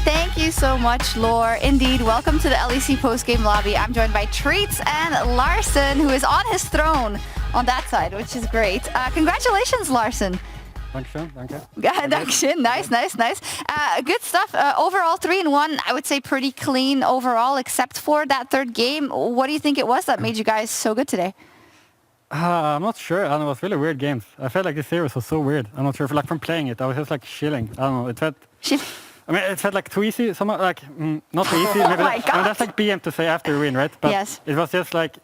Thank you so much, Lore. Indeed, welcome to the LEC postgame lobby. I'm joined by Treatz and Larssen, who is on his throne on that side, which is great. Congratulations, Larssen. Dankeschön, danke. Dankeschön. Nice. Good stuff. Overall, 3-1. I would say pretty clean overall, except for that third game. What do you think it was that made you guys so good today? I'm not sure. I don't know. It was really weird games. I felt like the series was so weird. I'm not sure if like from playing it, I was just like chilling. I don't know. It felt. I mean, it felt like too easy. Somewhat like not too easy. Maybe my God. I mean, that's like BM to say after a win, right? But yes. It was just like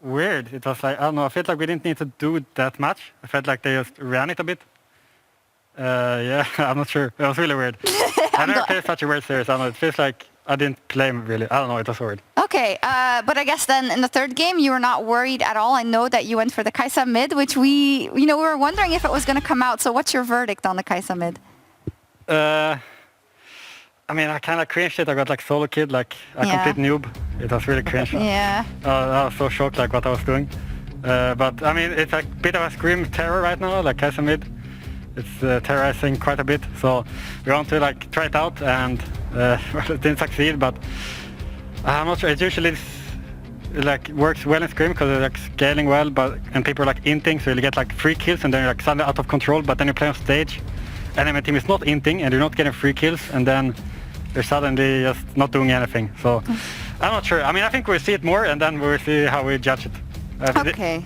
weird. It was like I don't know. I felt like we didn't need to do that much. I felt like they just ran it a bit. Yeah, I'm not sure. It was really weird. I never played such a weird series. I don't know. It feels like I didn't play really. I don't know. It was weird. Okay, but I guess then in the third game you were not worried at all. I know that you went for the Kai'Sa mid, which we were wondering if it was going to come out. So what's your verdict on the Kai'Sa mid? I mean, I kind of cringed it. I got like solo kid, like a complete noob. It was really cringe. Yeah. I was so shocked like what I was doing. But I mean, it's like a bit of a scream terror right now, like Kai'Sa mid. It's terrorizing quite a bit. So we want to like try it out, and well, it didn't succeed. But I'm not sure. It usually like works well in scrim because it's like scaling well, and people are like inting, so you get like 3 kills, and then you're like suddenly out of control. But then you play on stage, and then my team is not inting, and you're not getting 3 kills, and then you're suddenly just not doing anything. So I'm not sure. I mean, I think we'll see it more, and then we'll see how we judge it. Okay.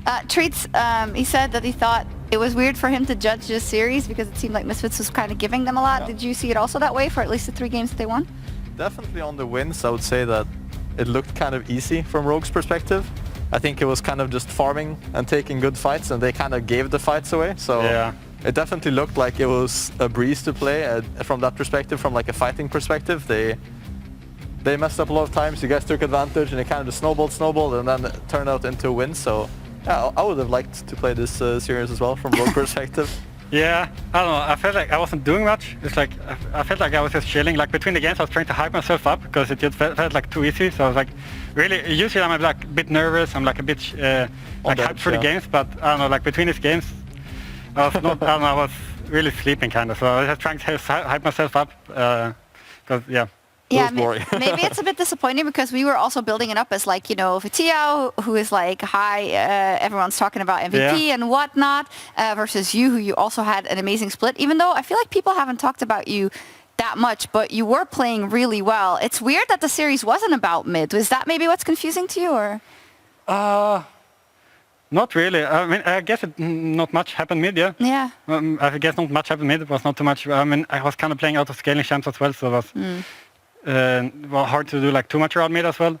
Treatz, he said that he thought it was weird for him to judge this series because it seemed like Misfits was kind of giving them a lot. Yeah. Did you see it also that way for at least the 3 games that they won? Definitely on the wins, I would say that it looked kind of easy from Rogue's perspective. I think it was kind of just farming and taking good fights, and they kind of gave the fights away. So yeah. It definitely looked like it was a breeze to play from that perspective, from like a fighting perspective. They messed up a lot of times. You guys took advantage, and it kind of just snowballed, and then it turned out into a win. So yeah, I would have liked to play this series as well from Rogue perspective. Yeah, I don't know. I felt like I wasn't doing much. It's like I felt like I was just chilling. Like between the games, I was trying to hype myself up because it just felt like too easy. So I was like, really. Usually I'm like a bit nervous. I'm like a bit like hyped for the games. But I don't know. Like between these games, I was not. I don't know. I was really sleeping kind of. So I was just trying to hype myself up. Because yeah. Yeah, maybe it's a bit disappointing because we were also building it up as like, Vitio, who is like high, everyone's talking about MVP and whatnot, versus you, who you also had an amazing split, even though I feel like people haven't talked about you that much, but you were playing really well. It's weird that the series wasn't about mid. Was that maybe what's confusing to you, or? Not really. I mean, I guess not much happened mid, yeah. Yeah. I guess not much happened mid. It was not too much. I mean, I was kind of playing out of scaling champs as well, so it was... well, hard to do like too much around mid as well.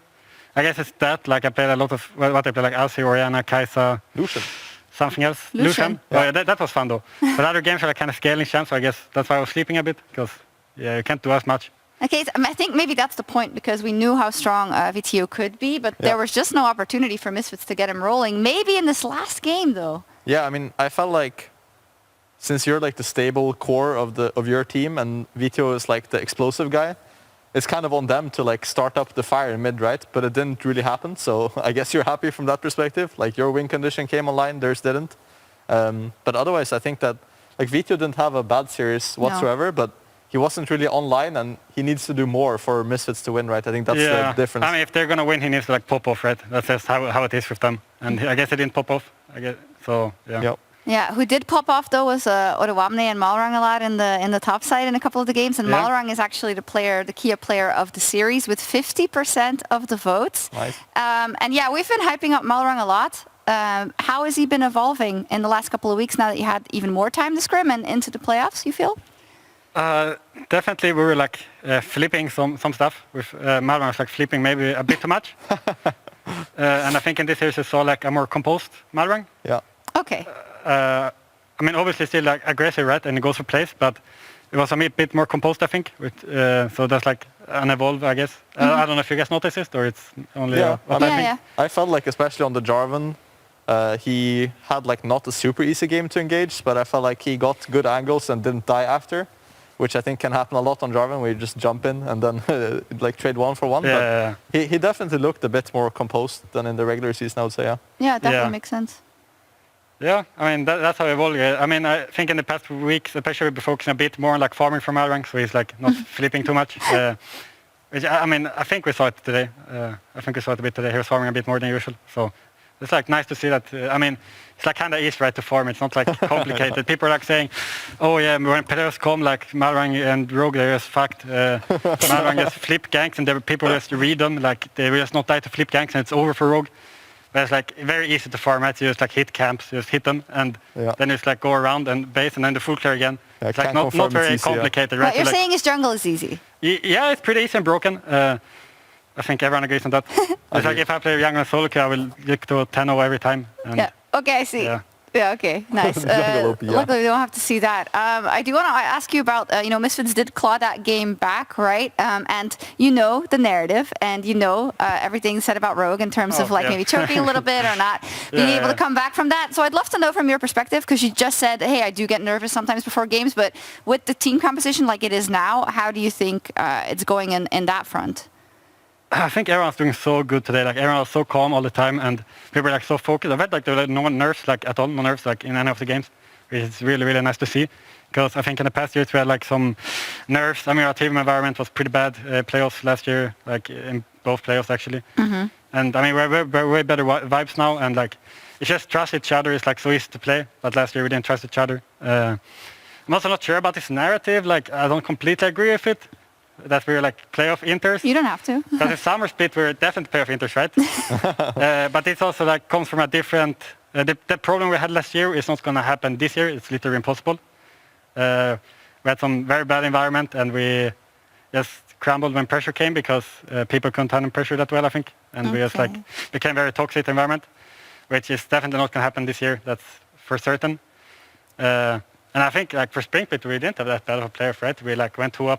I guess it's that, like I played a lot of what I played, like Alcy, Orianna, Kai'Sa, Lucian. Something else. Lucian. Yeah. Oh, yeah, that was fun though. But other games are like kind of scaling champs, so I guess that's why I was sleeping a bit, because yeah, you can't do as much. Okay, so I think maybe that's the point, because we knew how strong VTO could be, but there was just no opportunity for Misfits to get him rolling. Maybe in this last game though. Yeah, I mean, I felt like since you're like the stable core of your team and VTO is like the explosive guy, it's kind of on them to like start up the fire in mid, right? But it didn't really happen, so I guess you're happy from that perspective. Like your win condition came online, theirs didn't. But otherwise, I think that like Vitio didn't have a bad series whatsoever, but he wasn't really online, and he needs to do more for Misfits to win, right? I think that's the difference. I mean, if they're gonna win, he needs to like pop off, right? That's just how it is with them. And I guess he didn't pop off. I guess so. Yeah. Yep. Yeah, who did pop off though was Orewamne and Malrang a lot in the top side in a couple of the games, and Malrang is actually the Kia player of the series with 50% of the votes. Nice. And yeah, we've been hyping up Malrang a lot. How has he been evolving in the last couple of weeks now that you had even more time to scrim and into the playoffs, you feel? Definitely we were like flipping some stuff with Malrang was like flipping maybe a bit too much. And I think in this series I saw like a more composed Malrang. Yeah. Okay. I mean, obviously still like aggressive, right? And it goes for plays, but it was a bit more composed, I think. So that's like an evolve, I guess. I don't know if you guys noticed it, or it's only what I think. I felt like, especially on the Jarvan, he had like not a super easy game to engage, but I felt like he got good angles and didn't die after, which I think can happen a lot on Jarvan, where you just jump in and then like trade 1-for-1. Yeah. But he definitely looked a bit more composed than in the regular season, I would say. Yeah, it definitely makes sense. Yeah, I mean that's how Evolve. I mean, I think in the past weeks, especially, we've been focusing a bit more on like farming for Malrang, so he's like not flipping too much. Which I mean, I think we saw it today. I think we saw it a bit today. He was farming a bit more than usual, so it's like nice to see that. I mean, it's like kind of easy, right, to farm. It's not like complicated. People are like saying, "Oh yeah, when players come, like Malrang and Rogue, they're just fucked. Malrang just flip ganks, and people just read them, like they will just not die to flip ganks, and it's over for Rogue." But it's like very easy to farm, right? You just like hit camps, you just hit them, and then you just like go around and base, and then the full clear again. Yeah, it's like not very easy, complicated, right? What you're like, saying is jungle is easy. Yeah, it's pretty easy and broken. I think everyone agrees on that. It's like if I play jungle solo queue, I will look to 10-0 every time. And yeah. Okay, I see. Yeah. Yeah, okay, nice. Luckily, we don't have to see that. I do want to ask you about, Misfits did claw that game back, right? And you know the narrative, and everything said about Rogue in terms of maybe choking a little bit or not being able to come back from that. So I'd love to know from your perspective, because you just said, hey, I do get nervous sometimes before games, but with the team composition like it is now, how do you think it's going in that front? I think everyone's doing so good today. Like everyone was so calm all the time, and people were like so focused. I felt like there were no nerves like at all, no nerves like in any of the games, which is really, really nice to see. Because I think in the past years we had like some nerves. I mean, our team environment was pretty bad playoffs last year, like in both playoffs actually. Mm-hmm. And I mean, we're way better vibes now, and like it's just trust each other. It's like so easy to play, but last year we didn't trust each other. I'm also not sure about this narrative. Like I don't completely agree with it. That we're like playoff inters. You don't have to. Because in summer split we're definitely playoff inters, right? But it's also like comes from a different. The problem we had last year is not going to happen this year. It's literally impossible. We had some very bad environment, and we just crumbled when pressure came because people couldn't handle pressure that well, I think, and we just like became very toxic environment, which is definitely not going to happen this year. That's for certain. And I think like for Spring Split, we didn't have that bad of a playoff, right? We like went 2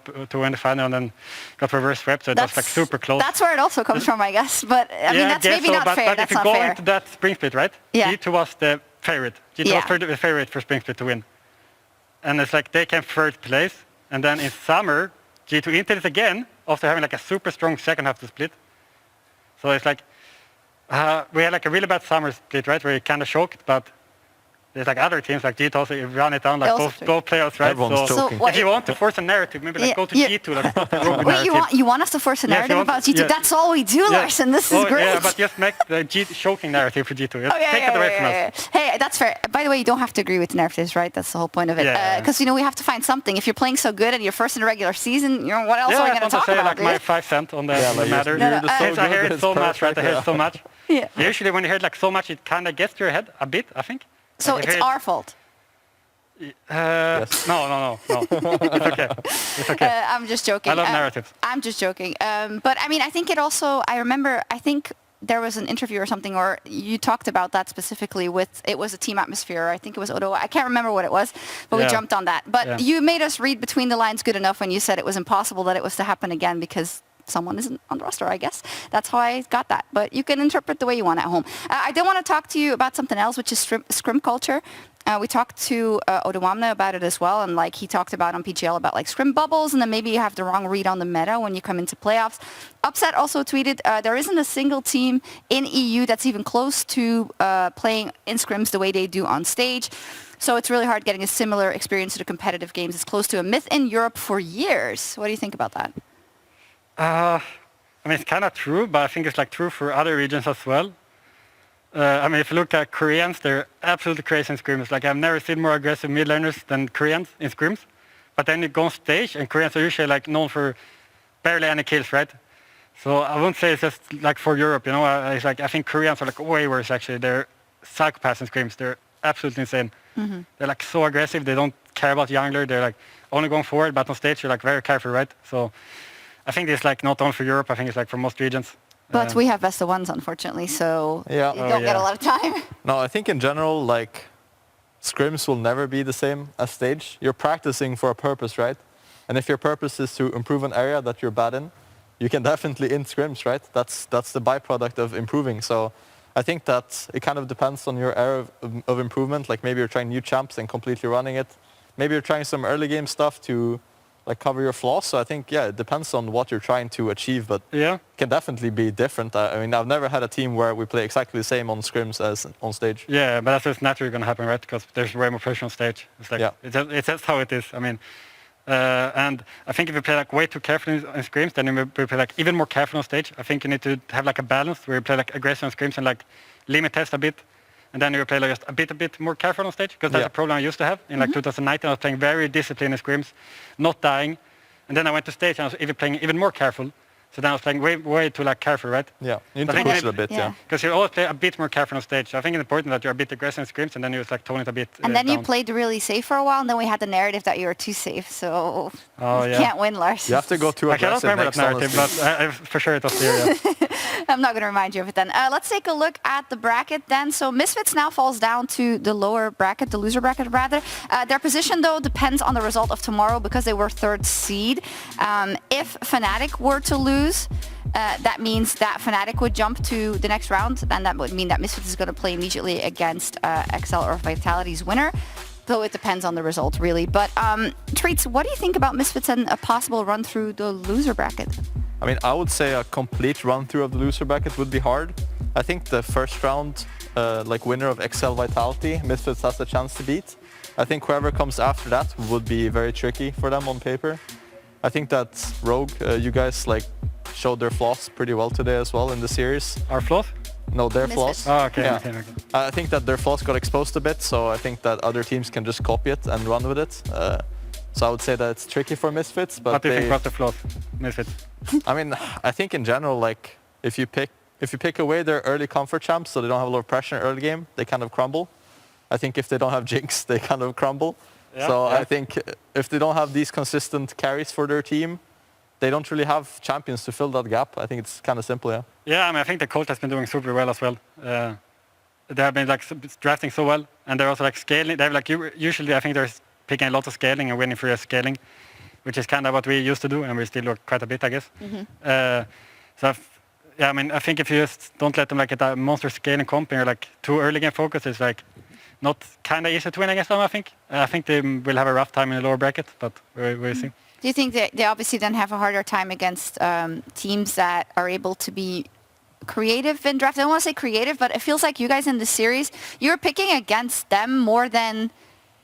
in the final and then got reverse swept, so it was like super close. That's where it also comes from, I guess. But I mean, that's maybe not fair. But that's if you not go fair. into that Spring Split, right? Yeah. G2 was the favorite. G2 was the favorite for Spring Split to win. And it's like they came third place. And then in summer, G2 entered it again after having like a super strong second half to split. So it's like, we had like a really bad summer split, right? Where we kind of choked, but there's like other teams like G2 also run it down like both players, right? So if you want to force a narrative, maybe like go to G2. Like, wait, you want us to force a narrative about G2? Yeah. That's all we do, Larssen. This is great. Yeah, but just make the choking narrative for G2. Just take it away from us. Hey, that's fair. By the way, you don't have to agree with the narratives, right? That's the whole point of it. Because we have to find something. If you're playing so good and you're first in the regular season, what else are we going to talk about? Like my 5 cents on the matter. I hear it so much, right? I hear it so much. Yeah. Usually when you hear it like so much, it kind of gets to your head a bit, I think. So it's our fault. Yes. No. It's okay. I'm just joking. I love narratives. I'm just joking. But I mean, I think it also, I think there was an interview or something, or you talked about that specifically it was a team atmosphere. I think it was Odo. I can't remember what it was, but we jumped on that. But you made us read between the lines good enough when you said it was impossible that it was to happen again because someone isn't on the roster, I guess. That's how I got that. But you can interpret the way you want at home. I did want to talk to you about something else, which is scrim culture. We talked to Odewamne about it as well, and like he talked about on PGL about like scrim bubbles, and then maybe you have the wrong read on the meta when you come into playoffs. Upset also tweeted, there isn't a single team in EU that's even close to playing in scrims the way they do on stage. So it's really hard getting a similar experience to the competitive games. It's close to a myth in Europe for years. What do you think about that? I mean, it's kind of true, but I think it's like true for other regions as well. I mean, if you look at Koreans, they're absolutely crazy in scrims. Like, I've never seen more aggressive mid laners than Koreans in scrims. But then you go on stage, and Koreans are usually like known for barely any kills, right? So I wouldn't say it's just like for Europe, It's like I think Koreans are like way worse actually. They're psychopaths in scrims. They're absolutely insane. Mm-hmm. They're like so aggressive. They don't care about jungler. They're like only going forward, but on stage you're like very careful, right? So I think it's like not only for Europe. I think it's like for most regions. But we have best of ones, unfortunately, so you don't get a lot of time. No, I think in general, like, scrims will never be the same as stage. You're practicing for a purpose, right? And if your purpose is to improve an area that you're bad in, you can definitely in scrims, right? That's the byproduct of improving. So I think that it kind of depends on your area of improvement. Like maybe you're trying new champs and completely running it. Maybe you're trying some early game stuff to like cover your flaws. So I think, yeah, it depends on what you're trying to achieve, but it can definitely be different. I mean, I've never had a team where we play exactly the same on scrims as on stage. Yeah, but that's just naturally going to happen, right? Because there's way more pressure on stage. It's like it's just how it is. I mean, and I think if you play like way too carefully in scrims, then you play like even more careful on stage. I think you need to have like a balance where you play like aggressive on scrims and like limit test a bit. And then you play like just a bit more careful on stage, because that's a problem I used to have. In like 2019, I was playing very disciplined in scrims, not dying. And then I went to stage and I was even playing even more careful. So then I was playing way too like careful, right? Yeah, you need to push it a bit, Because you always play a bit more careful on stage. So I think it's important that you're a bit aggressive in scrims, and then you just like tone it a bit. And then down. you played really safe for a while, and then we had the narrative that you were too safe. So you can't win, Larssen. You have to go too aggressive. I cannot remember that narrative, but for sure it was there. I'm not going to remind you of it then. Let's take a look at the bracket then. So Misfits now falls down to the lower bracket, the loser bracket rather. Their position though depends on the result of tomorrow, because they were 3rd seed. If Fnatic were to lose, that means that Fnatic would jump to the next round, and that would mean that Misfits is going to play immediately against XL or Vitality's winner. Though it depends on the result, really. But Treatz, what do you think about Misfits and a possible run through the loser bracket? I mean, I would say a complete run-through of the loser bracket would be hard. I think the first round, like winner of XL Vitality, Misfits has the chance to beat. I think whoever comes after that would be very tricky for them on paper. I think that Rogue, you guys like showed their flaws pretty well today as well in the series. Our flaws? No, their Misfits. flaws. Oh, okay. Yeah. Okay. I think that their flaws got exposed a bit, so I think that other teams can just copy it and run with it. So I would say that it's tricky for Misfits, but what do you think about the flaws, Misfits? I mean, I think in general, like if you pick away their early comfort champs, so they don't have a lot of pressure in early game, they kind of crumble. I think if they don't have Jinx, they kind of crumble. I think if they don't have these consistent carries for their team, they don't really have champions to fill that gap. I think it's kind of simple, yeah. Yeah, I mean, I think the Colt has been doing super well as well. They have been like drafting so well, and they're also like scaling. They have like usually I think they're picking a lot of scaling and winning through scaling, which is kind of what we used to do, and we still do quite a bit, I guess. I mean, I think if you just don't let them like get a monster scaling comp and you're like too early game focus, it's like not kind of easy to win against them, I think. I think they will have a rough time in the lower bracket, but we'll see. Do you think that they obviously then have a harder time against teams that are able to be creative in draft? I don't want to say creative, but it feels like you guys in the series, you're picking against them more than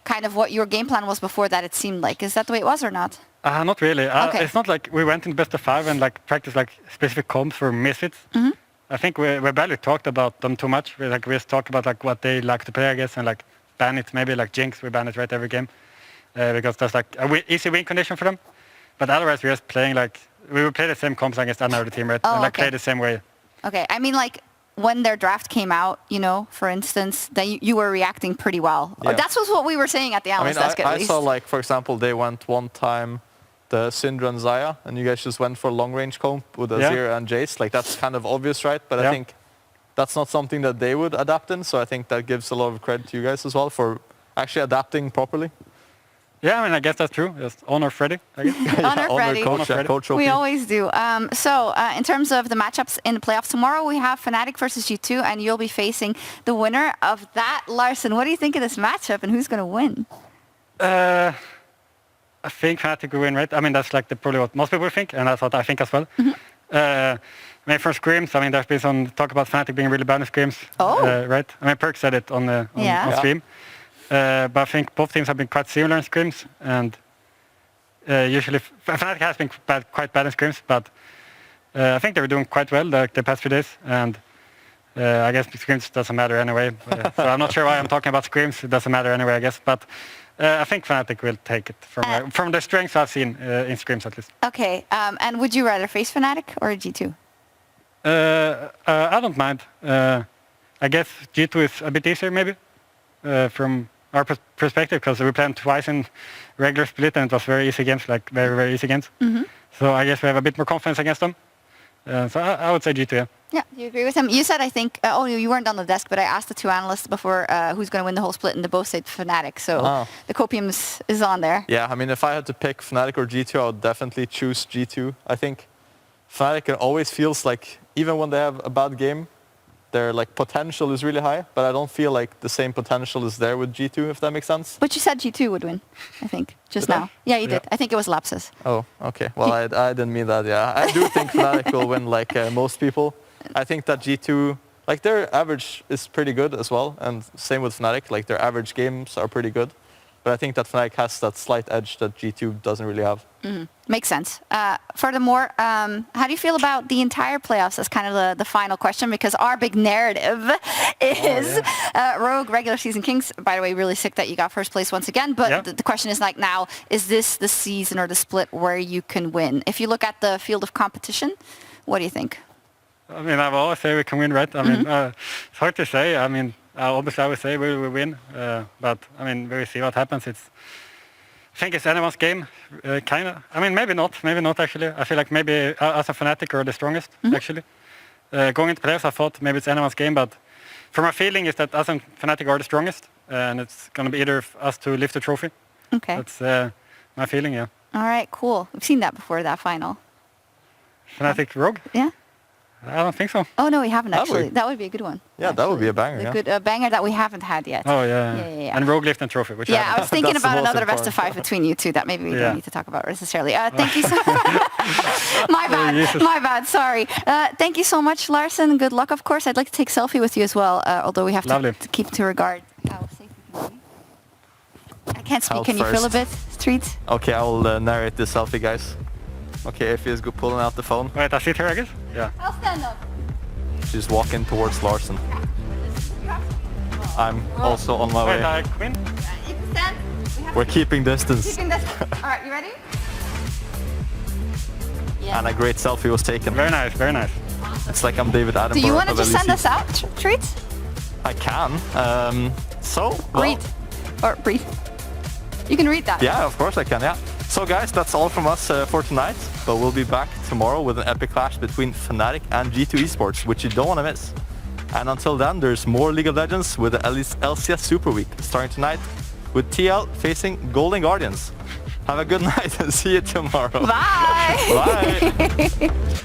kind of what your game plan was before that, it seemed like. Is that the way it was or not? Not really. Okay. It's not like we went in best of 5 and like practiced like specific comps for Misfits. I think we barely talked about them too much. We just talked about like what they like to play, I guess, and like ban it, maybe like Jinx, we ban it right every game. Because that's like a easy win condition for them. But otherwise we're just playing like, we would play the same comps against another team, right? And like play the same way. Okay, I mean like when their draft came out, you know, for instance, that you were reacting pretty well. Yeah. That's what we were saying at the analyst desk at least. I saw like, for example, they went one time the Syndra and Xayah, and you guys just went for long range comp with Azir and Jace. Like that's kind of obvious, right? But I think that's not something that they would adapt in. So I think that gives a lot of credit to you guys as well for actually adapting properly. Yeah, I mean, I guess that's true. Just honor Freddy, I guess. Honor Freddy. Coach we always do. So in terms of the matchups in the playoffs tomorrow, we have Fnatic versus G2, and you'll be facing the winner of that. Larssen, what do you think of this matchup, and who's going to win? I think Fnatic will win, right? I mean, that's like probably what most people think, and that's what I think as well. I mean, for scrims, I mean, there's been some talk about Fnatic being really bad in scrims, right? I mean, Perk said it on stream. But I think both teams have been quite similar in scrims, and usually Fnatic has been quite bad in scrims, but I think they were doing quite well the past few days, and I guess scrims doesn't matter anyway. So I'm not sure why I'm talking about scrims. It doesn't matter anyway, I guess. But I think Fnatic will take it from the strengths I've seen in scrims at least. Okay, and would you rather face Fnatic or G2? I don't mind. I guess G2 is a bit easier maybe from our perspective, because we played twice in regular split and it was very easy games, like very, very easy games. So I guess we have a bit more confidence against them. So I would say G2, yeah. Yeah, you agree with him. You said, I think, you weren't on the desk, but I asked the two analysts before who's going to win the whole split, and they both said Fnatic. So the copium is on there. Yeah, I mean, if I had to pick Fnatic or G2, I would definitely choose G2. I think Fnatic always feels like, even when they have a bad game, their like potential is really high, but I don't feel like the same potential is there with G2, if that makes sense. But you said G2 would win, I think, just Did I? now. Yeah, you did. I think it was lapses. Oh, okay. Well, I didn't mean that. Yeah, I do think Fnatic will win, like most people. I think that G2, like their average is pretty good as well, and same with Fnatic. Like their average games are pretty good, but I think that Fnatic has that slight edge that G2 doesn't really have. Mm-hmm. Makes sense. Furthermore, how do you feel about the entire playoffs as kind of the final question? Because our big narrative is Rogue regular season kings. By the way, really sick that you got first place once again. But the question is like now, is this the season or the split where you can win? If you look at the field of competition, what do you think? I mean, I will always say we can win, right? I mean, it's hard to say. I mean, obviously I would say we will win. But, I mean, we will see what happens. I think it's anyone's game, kind of. I mean, maybe not actually. I feel like maybe as a Fnatic we're the strongest, actually. Going into playoffs, I thought maybe it's anyone's game, but for my feeling is that us and Fnatic are the strongest, and it's going to be either us to lift the trophy. Okay. That's my feeling, yeah. All right, cool. We've seen that before, that final. Fnatic Rogue? Yeah. I don't think so. Oh, no, we haven't actually. That would be a good one. Yeah, actually. that would be a banger, A good banger that we haven't had yet. Oh, yeah. And Rogue lift and trophy, which I was thinking That's about the most another best of 5 between you two that maybe we don't need to talk about necessarily. Thank you so My bad, sorry. Thank you so much, Larssen. Good luck, of course. I'd like to take selfie with you as well, although we have to keep to regard how safe we can be. I can't speak. Can you feel a bit, Treatz? Okay, I will narrate the selfie, guys. Okay, Effie is good pulling out the phone. Wait, I sit here, I guess? Yeah. I'll stand up. She's walking towards Larssen. I'm also on my way. Wait, Quinn? You can stand. We're keeping distance. Keeping distance. All right, you ready? Yeah. And a great selfie was taken. Very nice, very nice. It's like I'm David Attenborough. Do you want to of just send LEC. us out, Treatz? I can. Well, Read. Or breathe. You can read that. Yeah, of course I can, yeah. So guys, that's all from us for tonight, but we'll be back tomorrow with an epic clash between Fnatic and G2 Esports, which you don't want to miss. And until then, there's more League of Legends with the LCS Super Week starting tonight with TL facing Golden Guardians. Have a good night and see you tomorrow. Bye! Bye!